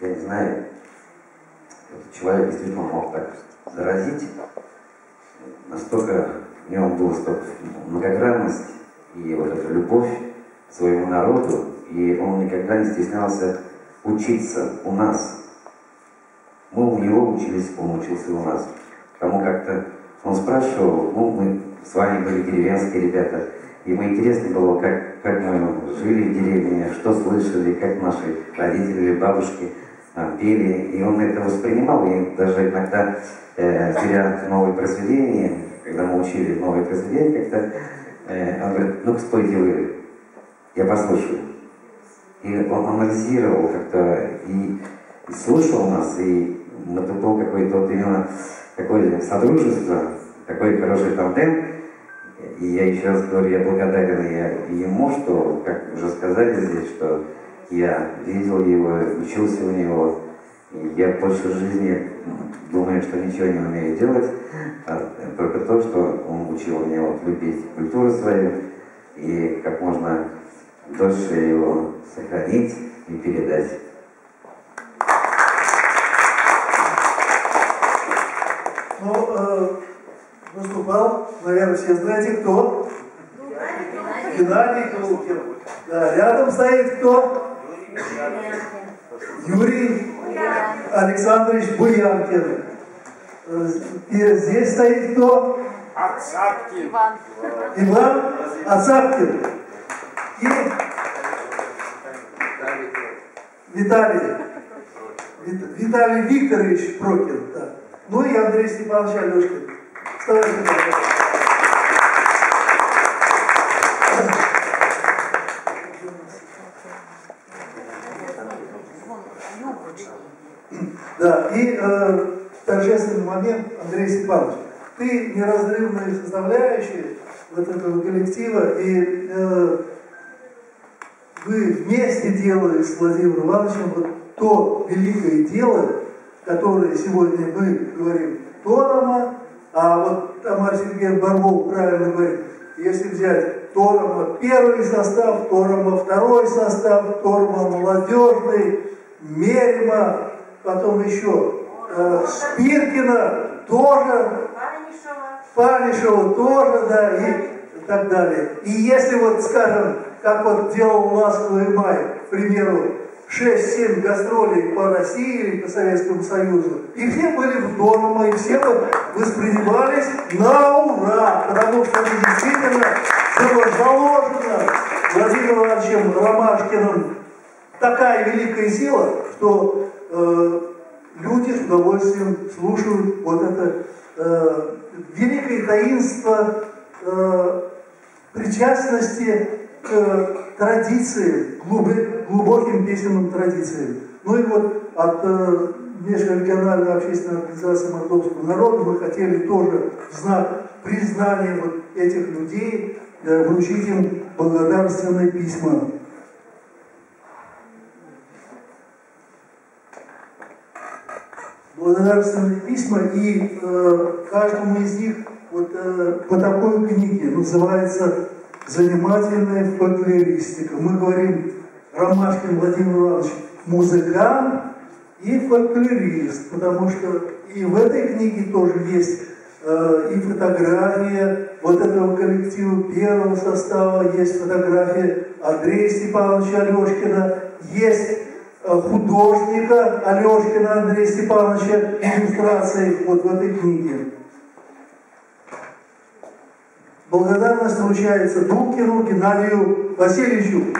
я не знаю, этот человек действительно мог так заразить. Настолько в нем была столько многогранность и вот эта любовь к своему народу, и он никогда не стеснялся учиться у нас. Мы у него учились, он учился у нас. Потому как-то он спрашивал, ну, мы с вами были деревенские ребята, и ему интересно было, как мы жили в деревне, что слышали, как наши родители или бабушки пели, и он это воспринимал, и даже иногда, беря новые произведения, когда мы учили новые произведения, как-то он говорит, ну-ка спойте вы, я послушаю. И он анализировал как-то и слушал нас, и это было какое-то вот именно такое содружество, такой хороший тандем. И я еще раз говорю, я благодарен ему, что, как уже сказали здесь, что я видел его, учился у него. И я больше в жизни думаю, что ничего не умею делать, только то, что он учил меня вот любить культуру свою и как можно дольше его сохранить и передать. Ну, выступал, наверное, все знаете, кто? Геннадий Кулкин. Да, рядом стоит кто? Юрий Александрович Буянкин. И здесь стоит кто? Ацапкин. Иван Ацапкин. И Виталий Викторович Прокин. Да. Ну и Андрей Степанович Алешкин. Вставайте, да, и торжественный момент, Андрей Степанович. Ты неразрывная составляющая вот этого коллектива, и вы вместе делали с Владимиром Ивановичем вот то великое дело, которое сегодня мы говорим Торома, а вот Тамара Сергеевна Барбова правильно говорит, если взять Торома первый состав, Торома второй состав, Торома молодежный, Мерима, потом еще Спиркина тоже, Панишева тоже, да, и так далее. И если вот, скажем, как вот делал «Ласковый май», к примеру, 6-7 гастролей по России или по Советскому Союзу, и все были в Торома, и все воспринимались на ура, потому что это действительно было заложено Владимиром Ивановичем Ромашкиным такая великая сила, что люди с удовольствием слушают вот это великое таинство причастности к традициям, глубоким песенным традициям. Ну и вот от Межрегиональной общественной организации мордовского народа мы хотели тоже в знак признания вот этих людей вручить им благодарственные письма. Благодарственные письма, и каждому из них вот, по такой книге называется «Занимательная фольклористика». Мы говорим, Ромашкин Владимир Иванович музыкант и фольклорист, потому что и в этой книге тоже есть и фотография вот этого коллектива первого состава, есть фотография Андрея Степановича Алешкина, есть художника Алешкина Андрея Степановича иллюстрации вот в этой книге. Благодарность вручается Дубкину Геннадию Васильевичу.